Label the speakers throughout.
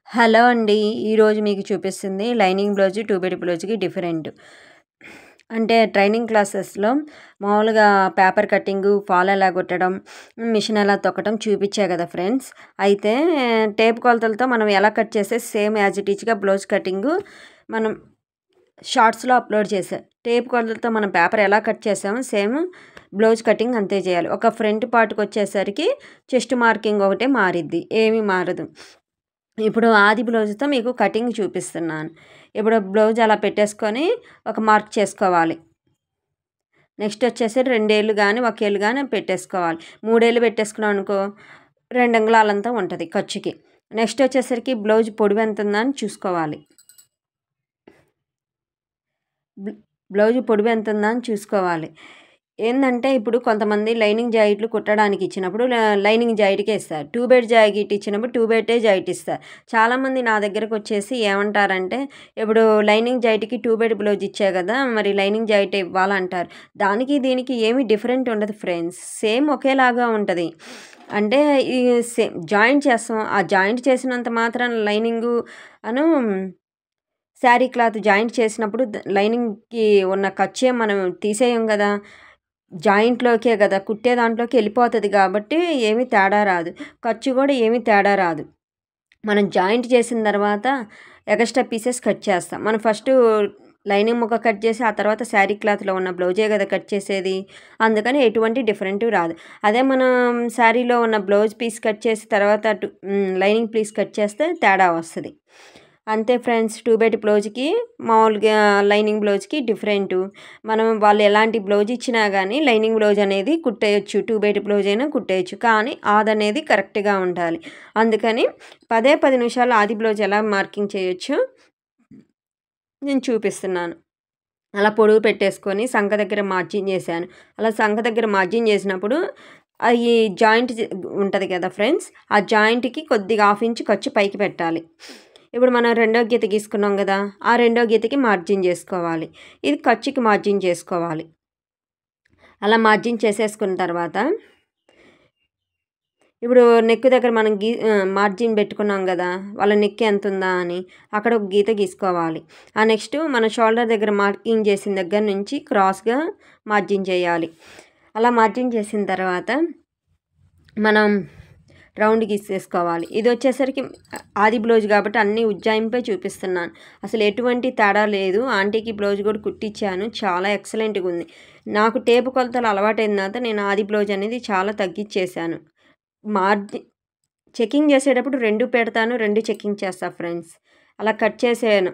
Speaker 1: Hello అండి. ఈరోజు మీకు చూపిస్తుంది లైనింగ్ బ్లౌజ్, టూ బెడ్ బ్లౌజ్‌కి డిఫరెంట్. అంటే ట్రైనింగ్ క్లాసెస్‌లో మామూలుగా పేపర్ కటింగు, ఫాల్ ఎలా కుట్టడం, మిషన్ ఎలా తొక్కడం చూపిచ్చా కదా ఫ్రెండ్స్. అయితే టేప్ కొలతలతో మనం ఎలా కట్ చేస్తే సేమ్ యాజ్ ఇట్ ఈజ్‌గా బ్లౌజ్ కటింగు మనం షార్ట్స్‌లో అప్లోడ్ చేశా. టేప్ కొలతలతో మనం పేపర్ ఎలా కట్ చేసామో సేమ్ బ్లౌజ్ కటింగ్ అంతే చేయాలి. ఒక ఫ్రంట్ పార్ట్‌కొచ్చేసరికి చెస్ట్ మార్కింగ్ ఒకటే మారిద్ది. ఏమీ మారదు. ఇప్పుడు ఆది బ్లౌజ్‌తో మీకు కటింగ్ చూపిస్తున్నాను. ఇప్పుడు బ్లౌజ్ అలా పెట్టేసుకొని ఒక మార్క్ చేసుకోవాలి. నెక్స్ట్ వచ్చేసి 2 ఏళ్ళు గాని, 1 ఏళ్ళు గాని పెట్టేసుకోవాలి. 3 ఏళ్ళు పెట్టేసుకున్నాం అనుకో 2 అంగుళాలంతా ఉంటది ఖర్చుకి. నెక్స్ట్ వచ్చేసరికి బ్లౌజ్ పొడవు ఎంతుందా అని చూసుకోవాలి. బ్లౌజ్ పొడవు ఎంతుందా అని చూసుకోవాలి. ఏందంటే ఇప్పుడు కొంతమంది లైనింగ్ జాకెట్లు కుట్టడానికి ఇచ్చినప్పుడు లైనింగ్ జాకెట్‌కే ఇస్తారు. టూ బెడ్ జాకెట్ ఇచ్చినప్పుడు టూ బెడ్డే జాకెట్ ఇస్తారు. చాలామంది నా దగ్గరకొచ్చేసి ఏమంటారంటే, ఇప్పుడు లైనింగ్ జాకెట్‌కి టూ బెడ్ బ్లౌజ్ ఇచ్చా కదా! మరి లైనింగ్ జాకెట్ ఇవ్వాలంటారు. దానికి దీనికి ఏమి డిఫరెంట్ ఉండదు ఫ్రెండ్స్. సేమ్ ఒకేలాగా ఉంటది. అంటే ఈ జాయింట్ చేస్తాం. ఆ జాయింట్ చేసినంత మాత్రాన లైనింగు అను శారీ క్లాత్ జాయింట్ చేసినప్పుడు లైనింగ్‌కి ఉన్న ఖర్చేం మనం తీసేయం గదా! జాయింట్‌లోకే గదా! కుట్టే దాంట్లోకి ఎళ్ళిపోతది గాబట్టి ఏమి తేడా రాదు. ఖర్చు గూడా ఏమి తేడా రాదు. మనం జాయింట్ చేసిన తర్వాత ఎగస్ట్రా పీసెస్ కట్ చేస్తాం. మనం ఫస్టు లైనింగ్ ముక్క కట్ చేసి, ఆ తర్వాత శారీ క్లాత్‌లో ఉన్న బ్లౌజే గదా కట్ చేసేది. అందుకని ఎటువంటి డిఫరెంటు రాదు. అదే మనం శారీలో ఉన్న బ్లౌజ్ పీస్ కట్ చేసి తర్వాత లైనింగ్ పీస్ కట్ చేస్తే తేడా వస్తది. అంతే ఫ్రెండ్స్. టూ బెడ్ బ్లౌజ్‌కి మామూలుగా లైనింగ్ బ్లౌజ్‌కి డిఫరెంటు. మనం వాళ్ళు ఎలాంటి బ్లౌజ్ ఇచ్చినా గానీ లైనింగ్ బ్లౌజ్ అనేది కుట్టేయొచ్చు. టూ బెడ్ బ్లౌజ్ అయినా కుట్టేయొచ్చు. కానీ ఆదనేది కరెక్ట్‌గా ఉండాలి. అందుకని 10 నిమిషాల్లో ఆది బ్లౌజ్ ఎలా మార్కింగ్ చేయొచ్చో నేను చూపిస్తున్నాను. అలా పొడుగు పెట్టేసుకొని సంక దగ్గర మార్జిన్ చేశాను. అలా సంక దగ్గర మార్జిన్ చేసినప్పుడు ఈ జాయింట్ ఉంటది కదా ఫ్రెండ్స్. ఆ జాయింట్‌కి కొద్దిగా హాఫ్ ఇంచ్ ఖర్చు పైకి పెట్టాలి. ఇప్పుడు మనం రెండో గీత గీసుకున్నాం గదా! ఆ రెండో గీతకి మార్జిన్ జేసుకోవాలి. ఇది ఖర్చుకి మార్జిన్ చేసుకోవాలి. అలా మార్జిన్ చేసేసుకున్న తర్వాత ఇప్పుడు నెక్ దగ్గర మనం మార్జిన్ బెట్టుకున్నాం గదా! వాళ్ళ నెక్ ఎంతుందా అని. అక్కడ ఒక గీత గీసుకోవాలి. ఆ నెక్స్ట్ మన షోల్డర్ దగ్గర మార్కింగ్ చేసిన దగ్గర నుంచి క్రాస్‌గా మార్జిన్ చేయాలి. అలా మార్జిన్ చేసిన తర్వాత మనం రౌండ్ గీసేసుకోవాలి. ఇదొచ్చేసరికి ఆది బ్లౌజ్ గాబట్టి అన్నీ ఉజ్జాయింపే చూపిస్తున్నాను. అసలు ఎటువంటి తేడా లేదు. ఆంటీకి బ్లౌజ్ గూడా కుట్టిచ్చాను. చాలా ఎక్సలెంట్‌గుంది. నాకు టేపు కొలతలు అలవాటైన తర్వాత నేను ఆది బ్లౌజ్ అనేది చాలా తగ్గిచ్చేశాను. చెకింగ్ చేసేటప్పుడు 2 పెడతాను. 2 చెకింగ్ చేస్తా ఫ్రెండ్స్. అలా కట్ చేసాను.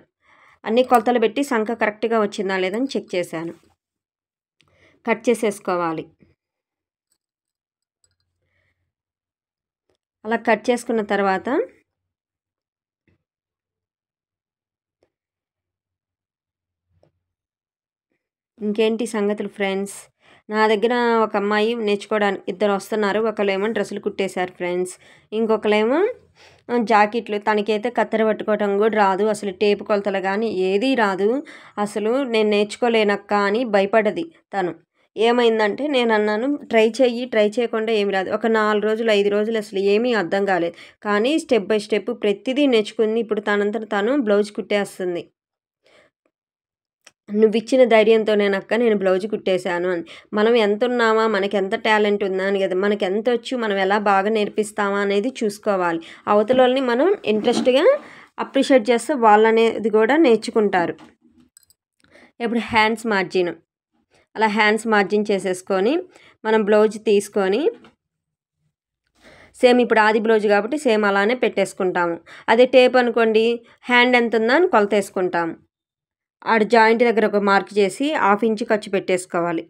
Speaker 1: అన్ని కొలతలు పెట్టి సంక కరెక్ట్‌గా వచ్చిందా లేదా అని చెక్ చేశాను. కట్ చేసేసుకోవాలి. అలా కట్ చేసుకున్న తర్వాత ఇంకేంటి సంగతులు ఫ్రెండ్స్. నా దగ్గర ఒక అమ్మాయి నేర్చుకోవడానికి ఇద్దరొస్తున్నారు. ఒకళ్ళేమో డ్రెస్సులు కుట్టేశారు ఫ్రెండ్స్. ఇంకొకళ్ళేమో జాకెట్లు. తనకైతే కత్తెర పట్టుకోవటం గూడా రాదు. అసలు టేపు కొలతలు గానీ ఏదీ రాదు. అసలు నేను నేర్చుకోలేనక్కా అని భయపడ్డది తను. ఏమైందంటే నేనన్నాను ట్రై చెయ్యి, ట్రై చేయకుండా ఏమి రాదు. ఒక 4 రోజులు, 5 రోజులు అసలు ఏమీ అర్థం కాలేదు. కానీ స్టెప్ బై స్టెప్ ప్రతిదీ నేర్చుకుంది. ఇప్పుడు తనంతట తను బ్లౌజ్ కుట్టేస్తుంది. నువ్విచ్చిన ధైర్యంతోనేనక్క నేను బ్లౌజ్ కుట్టేశాను అని. మనం ఎంతున్నామా, మనకెంత టాలెంట్ ఉందా అని కదా! మనకెంతొచ్చు, మనం ఎలా బాగా నేర్పిస్తామా అనేది చూసుకోవాలి. అవతలోళ్ళని మనం ఇంట్రెస్ట్‌గా అప్రిషియేట్ చేస్తే వాళ్ళనేది కూడా నేర్చుకుంటారు. ఇప్పుడు హ్యాండ్స్ మార్జిన్. అలా హ్యాండ్స్ మార్జిన్ చేసేసుకొని, మనం బ్లౌజ్ తీసుకొని సేమ్ ఇప్పుడు ఆది బ్లౌజ్ కాబట్టి సేమ్ అలానే పెట్టేసుకుంటాము. అదే టేప్ అనుకోండి, హ్యాండ్ ఎంతుందా అని కొలతేసుకుంటాము. ఆడ జాయింట్ దగ్గర ఒక మార్క్ చేసి హాఫ్ ఇంచ్ ఖర్చు పెట్టేసుకోవాలి.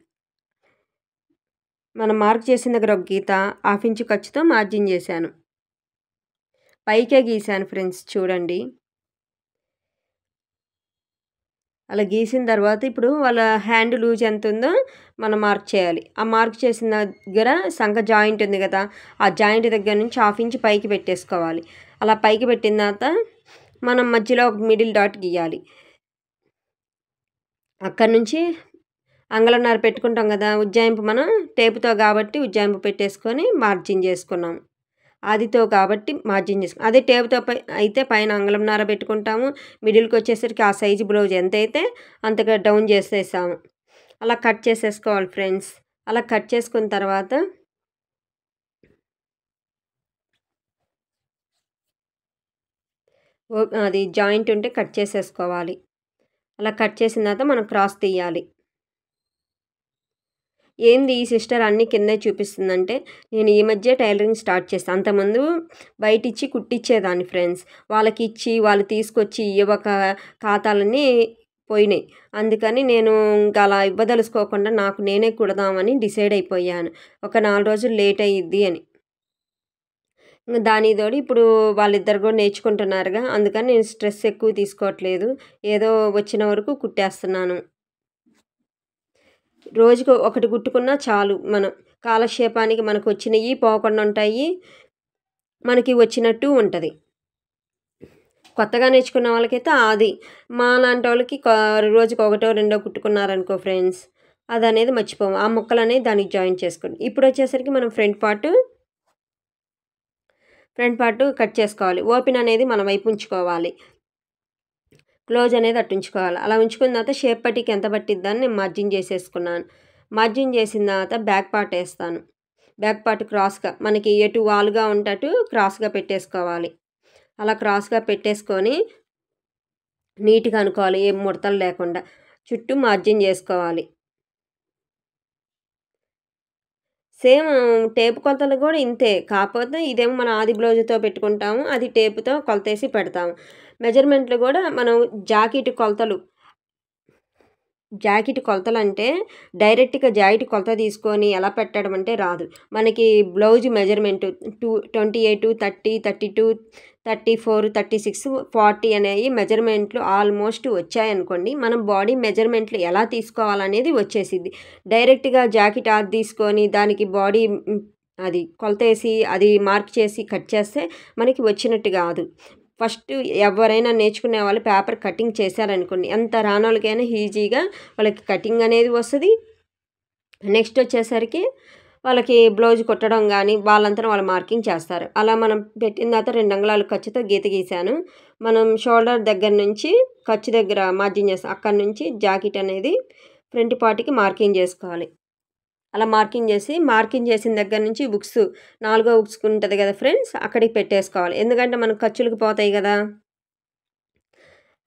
Speaker 1: మనం మార్క్ చేసిన దగ్గర ఒక గీత, హాఫ్ ఇంచ్ ఖర్చుతో మార్జిన్ చేశాను. పైకే గీశాను ఫ్రెండ్స్ చూడండి. అలా గీసిన తర్వాత ఇప్పుడు వాళ్ళ హ్యాండ్ లూజ్ ఎంతుందో మనం మార్క్ చేయాలి. ఆ మార్క్ చేసిన దగ్గర సంక జాయింట్ ఉంది కదా! ఆ జాయింట్ దగ్గర నుంచి హాఫ్ ఇంచ్ పైకి పెట్టేసుకోవాలి. అలా పైకి పెట్టిన తర్వాత మనం మధ్యలో ఒక మిడిల్ డాట్ గీయాలి. అక్కడి నుంచి అంగుళంన్నర పెట్టుకుంటాం కదా! ఉజ్జాయింపు మనం టేపుతో కాబట్టి ఉజ్జాయింపు పెట్టేసుకొని మార్జిన్ చేసుకున్నాం. ఆదితో కాబట్టి మార్జిన్ చేసుకో. అదే టేప్తో అయితే పైన అంగుళంన్నర పెట్టుకుంటాము. మిడిల్కి వచ్చేసరికి ఆ సైజు బ్లౌజ్ ఎంత అయితే అంతగా డౌన్ చేసేసాము. అలా కట్ చేసేసుకోవాలి ఫ్రెండ్స్. అలా కట్ చేసుకున్న తర్వాత అది జాయింట్ ఉంటే కట్ చేసేసుకోవాలి. అలా కట్ చేసిన తర్వాత మనం క్రాస్ తీయాలి. ఏంది ఈ సిస్టర్ అన్నీ కిందే చూపిస్తుందంటే, నేను ఈ మధ్య టైలరింగ్ స్టార్ట్ చేశాను. అంతకుముందు బయటిచ్చి కుట్టిచ్చేదాన్ని ఫ్రెండ్స్. వాళ్ళకిచ్చి వాళ్ళు తీసుకొచ్చి ఇవ్వక ఖాతాలన్నీ పోయినాయి. అందుకని నేను ఇంకా అలా ఇవ్వదలుచుకోకుండా నాకు నేనే కుడదామని డిసైడ్ అయిపోయాను. ఒక 4 రోజులు లేట్ అయ్యిద్ది అని. దానికి తోడు ఇప్పుడు వాళ్ళిద్దరు కూడా నేర్చుకుంటున్నారుగా, అందుకని నేను స్ట్రెస్ ఎక్కువ తీసుకోవట్లేదు. ఏదో వచ్చిన వరకు కుట్టేస్తున్నాను. రోజుకు ఒకటి కుట్టుకున్నా చాలు. మనం కాలక్షేపానికి మనకొచ్చినయి పోకుండా ఉంటాయి. మనకి వచ్చినట్టు ఉంటది. కొత్తగా నేర్చుకున్న వాళ్ళకైతే అది. మాలాంటోళ్ళకి రోజుకి ఒకటో రెండో కుట్టుకున్నారనుకో ఫ్రెండ్స్, అదనేది మర్చిపోము. ఆ ముక్కలనేది దానికి జాయిన్ చేసుకోండి. ఇప్పుడొచ్చేసరికి మనం ఫ్రంట్ పార్ట్ కట్ చేసుకోవాలి. ఓపెన్ అనేది మన వైపు ఉంచుకోవాలి. క్లోజ్ అనేది అటు ఉంచుకోవాలి. అలా ఉంచుకున్న తర్వాత షేప్ పట్టీకి ఎంత పట్టిద్దని నేను మార్జిన్ చేసేసుకున్నాను. మార్జిన్ చేసిన తర్వాత బ్యాక్ పార్ట్ వేస్తాను. బ్యాక్ పార్ట్ క్రాస్గా మనకి ఎటు వాలుగా ఉంటట్టు క్రాస్గా పెట్టేసుకోవాలి. అలా క్రాస్గా పెట్టేసుకొని నీట్గా అనుకోవాలి, ఏం ముడతలు లేకుండా. చుట్టూ మార్జిన్ చేసుకోవాలి. సేమ్ టేపు కొలతలు కూడా ఇంతే. కాకపోతే ఇదేమో మనం ఆది బ్లౌజ్తో పెట్టుకుంటాము, అది టేపుతో కొలతేసి పెడతాము. మెజర్మెంట్లు కూడా మనం జాకెట్ కొలతలంటే డైరెక్ట్గా జాకెట్ కొలత తీసుకొని ఎలా పెట్టడం అంటే రాదు. మనకి బ్లౌజ్ మెజర్మెంట్ 28, 30, 32, 34, 36, 40 అనేవి మెజర్మెంట్లు ఆల్మోస్ట్ వచ్చాయనుకోండి, మనం బాడీ మెజర్మెంట్లు ఎలా తీసుకోవాలనేది వచ్చేసిద్ది. డైరెక్ట్గా జాకెట్ ఆది తీసుకొని దానికి బాడీ అది కొలతేసి అది మార్క్ చేసి కట్ చేస్తే మనకి వచ్చినట్టు కాదు. ఫస్ట్ ఎవరైనా నేర్చుకునే వాళ్ళు పేపర్ కటింగ్ చేశారనుకోండి, ఎంత రానోళ్ళకైనా ఈజీగా వాళ్ళకి కటింగ్ అనేది వస్తుంది. నెక్స్ట్ వచ్చేసరికి వాళ్ళకి బ్లౌజ్ కుట్టడం కానీ వాళ్ళంతా వాళ్ళు మార్కింగ్ చేస్తారు. అలా మనం పెట్టిన తర్వాత 2 అంగుళాలు ఖర్చుతో గీత గీసాను. మనం షోల్డర్ దగ్గర నుంచి ఖర్చు దగ్గర మార్జిన్ చేస్తాం. అక్కడి నుంచి జాకెట్ అనేది ఫ్రంట్ పార్ట్కి మార్కింగ్ చేసుకోవాలి. అలా మార్కింగ్ చేసిన దగ్గర నుంచి హుక్స్ 4వ హుక్స్ ఉంటుంది కదా ఫ్రెండ్స్, అక్కడికి పెట్టేసుకోవాలి. ఎందుకంటే మనకు ఖర్చులకు పోతాయి కదా.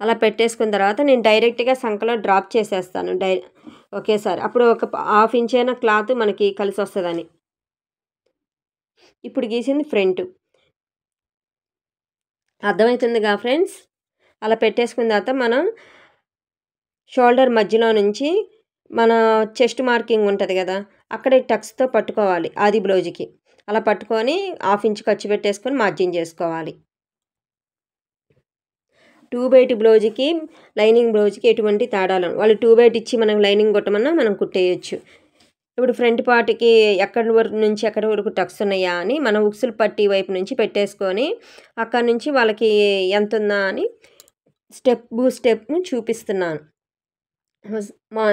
Speaker 1: అలా పెట్టేసుకున్న తర్వాత నేను డైరెక్ట్గా సంకలో డ్రాప్ చేసేస్తాను ఒకేసారి. అప్పుడు ఒక 1/2 ఇంచ్ అయినా క్లాత్ మనకి కలిసి వస్తుందని. ఇప్పుడు గీసింది ఫ్రంట్. అర్థమవుతుందిగా ఫ్రెండ్స్. అలా పెట్టేసుకున్న తర్వాత మనం షోల్డర్ మధ్యలో నుంచి మన చెస్ట్ మార్కింగ్ ఉంటుంది కదా, అక్కడ టక్స్తో పట్టుకోవాలి ఆది బ్లౌజ్కి. అలా పట్టుకొని 1/2 ఇంచ్ ఖర్చు పెట్టేసుకొని మార్జిన్ చేసుకోవాలి. 2/8 బ్లౌజ్కి లైనింగ్ బ్లౌజ్కి ఎటువంటి తేడాలు వాళ్ళు 2/8 ఇచ్చి మనకు లైనింగ్ కొట్టమన్నా మనం కుట్టేయచ్చు. ఇప్పుడు ఫ్రంట్ పార్ట్కి ఎక్కడి వరకు నుంచి ఎక్కడి వరకు టక్స్ ఉన్నాయా అని మనం ఉక్సులు పట్టి వైపు నుంచి పెట్టేసుకొని అక్కడి నుంచి వాళ్ళకి ఎంత ఉందా అని స్టెప్ చూపిస్తున్నాను.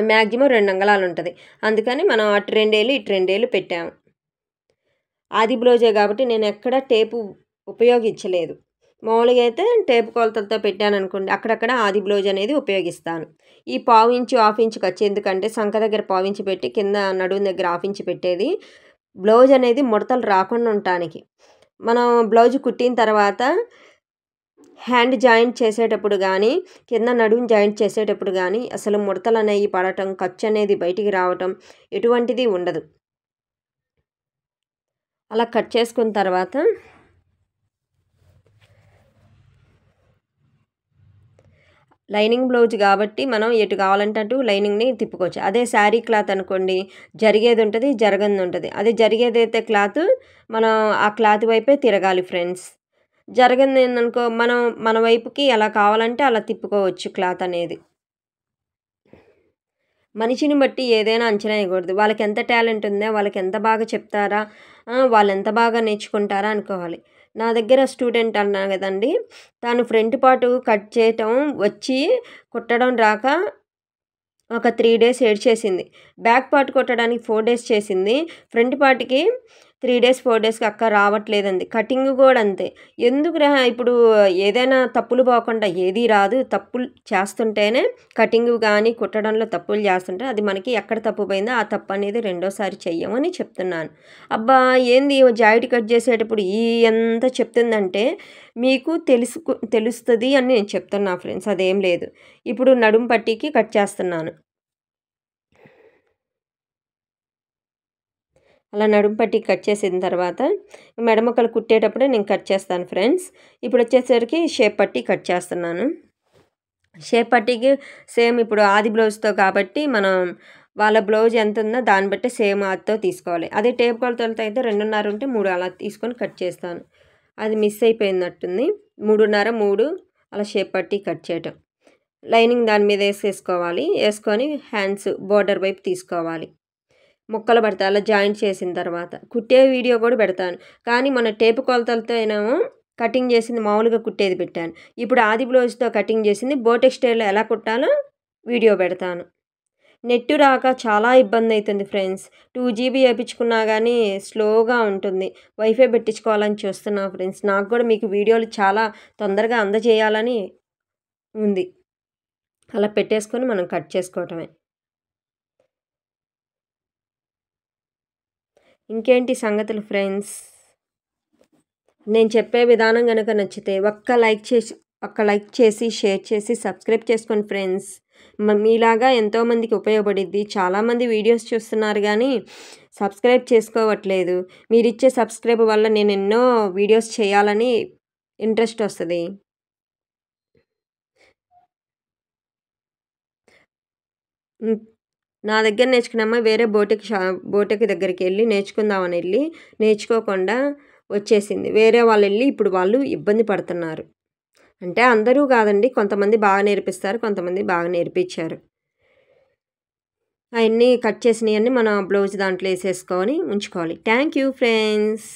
Speaker 1: మ్యాక్సిమం 2 అంగుళాలు ఉంటుంది. అందుకని మనం అటు 2 ఏళ్ళు ఇటు 2 ఏళ్ళు పెట్టాము. ఆది బ్లౌజే కాబట్టి నేను ఎక్కడ టేపు ఉపయోగించలేదు. మామూలుగా అయితే టేపు కొలతలతో పెట్టాను అనుకోండి, అక్కడక్కడ ఆది బ్లౌజ్ అనేది ఉపయోగిస్తాను. ఈ 1/2 ఇంచు 1/2 ఇంచు ఖర్చు ఎందుకంటే సంక దగ్గర 1/2 ఇంచు పెట్టి కింద నడుము దగ్గర 1/2 ఇంచు పెట్టేది బ్లౌజ్ అనేది ముడతలు రాకుండా ఉండటానికి. మనం బ్లౌజ్ కుట్టిన తర్వాత హ్యాండ్ జాయింట్ చేసేటప్పుడు కానీ కింద నడుము జాయింట్ చేసేటప్పుడు కానీ అసలు ముడతలు అనేవి పడటం, ఖర్చు అనేది బయటికి రావటం ఎటువంటిది ఉండదు. అలా కట్ చేసుకున్న తర్వాత లైనింగ్ బ్లౌజ్ కాబట్టి మనం ఎటు కావాలంటే అటు లైనింగ్ని తిప్పుకోవచ్చు. అదే శారీ క్లాత్ అనుకోండి, జరిగేది ఉంటుంది, జరగంది ఉంటుంది. అదే జరిగేదైతే క్లాత్ మనం ఆ క్లాత్ వైపే తిరగాలి ఫ్రెండ్స్. జరగంది ఏందనుకో మనం మన వైపుకి ఎలా కావాలంటే అలా తిప్పుకోవచ్చు క్లాత్ అనేది. మనిషిని బట్టి ఏదైనా అంచనా వేయకూడదు. వాళ్ళకి ఎంత టాలెంట్ ఉందో, వాళ్ళకి ఎంత బాగా చెప్తారా, వాళ్ళు ఎంత బాగా నేర్చుకుంటారా అనుకోవాలి. నా దగ్గర స్టూడెంట్ అన్నా కదండి, తను ఫ్రంట్ పార్ట్ కట్ చేయటం వచ్చి కుట్టడం రాక ఒక 3 డేస్ ఏడ్చేసింది. బ్యాక్ పార్ట్ కుట్టడానికి 4 డేస్ చేసింది. ఫ్రంట్ పార్ట్కి 3 డేస్ 4 డేస్‌కి అక్క రావట్లేదంది. కటింగ్ గూడా అంతే. ఎందుకురా ఇప్పుడు ఏదైనా తప్పులు పోకుండా ఏది రాదు. తప్పులు చేస్తుంటేనే కటింగ్ గానీ, కుట్టడంలో తప్పులు చేస్తుంటే అది మనకి ఎక్కడ తప్పు పోయిందో ఆ తప్పనేది రెండోసారి చెయ్యమని చెప్తున్నాను. అబ్బా! ఏంది జాయింట్ కట్ చేసేటప్పుడు ఎంత చెప్తుందంటే మీకు తెలుస్తది అని నేను చెప్తున్నా ఫ్రెండ్స్. అదేం లేదు. ఇప్పుడు నడుము పట్టీకి కట్ చేస్తున్నాను. అలా నడుము పట్టి కట్ చేసిన తర్వాత మెడ ముక్కలు కుట్టేటప్పుడే నేను కట్ చేస్తాను ఫ్రెండ్స్. ఇప్పుడు వచ్చేసరికి షేప్ పట్టి కట్ చేస్తున్నాను. షేప్ పట్టీకి సేమ్ ఇప్పుడు ఆది బ్లౌజ్‌తో కాబట్టి మనం వాళ్ళ బ్లౌజ్ ఎంత ఉందో దాన్ని బట్టి సేమ్ ఆదితో తీసుకోవాలి. అదే టేప్ కొలతలతో అయితే 2.5 ఉంటే 3 అలా తీసుకొని కట్ చేస్తాను. అది మిస్ అయిపోయినట్టుంది. 3.5, 3 అలా షేప్ పట్టి కట్ చేయటం. లైనింగ్ దాని మీద ఏసేసుకోవాలి. ఏసుకొని హ్యాండ్స్ బోర్డర్ వైపు తీసుకోవాలి. ముక్కలు పడతాయి అలా జాయింట్ చేసిన తర్వాత. కుట్టే వీడియో కూడా పెడతాను. కానీ మన టేపు కొలతలతో ఏమో కటింగ్ చేసింది మామూలుగా కుట్టేది పెట్టాను. ఇప్పుడు ఆది బ్లౌజ్‌తో కటింగ్ చేసింది బోటెక్ స్టైల్‌లో ఎలా కుట్టాలో వీడియో పెడతాను. నెట్ రాక చాలా ఇబ్బందయితుంది ఫ్రెండ్స్. 2 జీబీ ఏపిచ్చుకున్నా గానీ స్లోగా ఉంటుంది. వైఫై పెట్టించుకోవాలని చూస్తున్నా ఫ్రెండ్స్. నాకు కూడా మీకు వీడియోలు చాలా తొందరగా అందజేయాలని ఉంది. అలా పెట్టేసుకొని మనం కట్ చేసుకోవటమే. ఇంకేంటి సంగతులు ఫ్రెండ్స్? నేను చెప్పే విధానం గనుక నచ్చితే ఒక్క లైక్ చేసి, షేర్ చేసి, సబ్స్క్రైబ్ చేసుకోండి ఫ్రెండ్స్. మీలాగా ఎంతోమందికి ఉపయోగపడిద్ది. చాలామంది వీడియోస్ చూస్తున్నారు గానీ సబ్స్క్రైబ్ చేసుకోవట్లేదు. మీరిచ్చే సబ్స్క్రైబ్ వల్ల నేను ఎన్నో వీడియోస్ చేయాలని ఇంట్రెస్ట్ వస్తది. నా దగ్గర నేర్చుకున్న అమ్మాయి వేరే బోటెక్ దగ్గరికెళ్ళి నేర్చుకోకుండా వచ్చేసింది. వేరే వాళ్ళెళ్ళి ఇప్పుడు వాళ్ళు ఇబ్బంది పడుతున్నారు. అంటే అందరూ కాదండి. కొంతమంది బాగా నేర్పిస్తారు. కొంతమంది బాగా నేర్పించారు. అయన్నీ కట్ చేసినయన్నీ మన బ్లౌజ్ దాంట్లో ఏసేసుకొని ఉంచుకోవాలి. Thank you friends.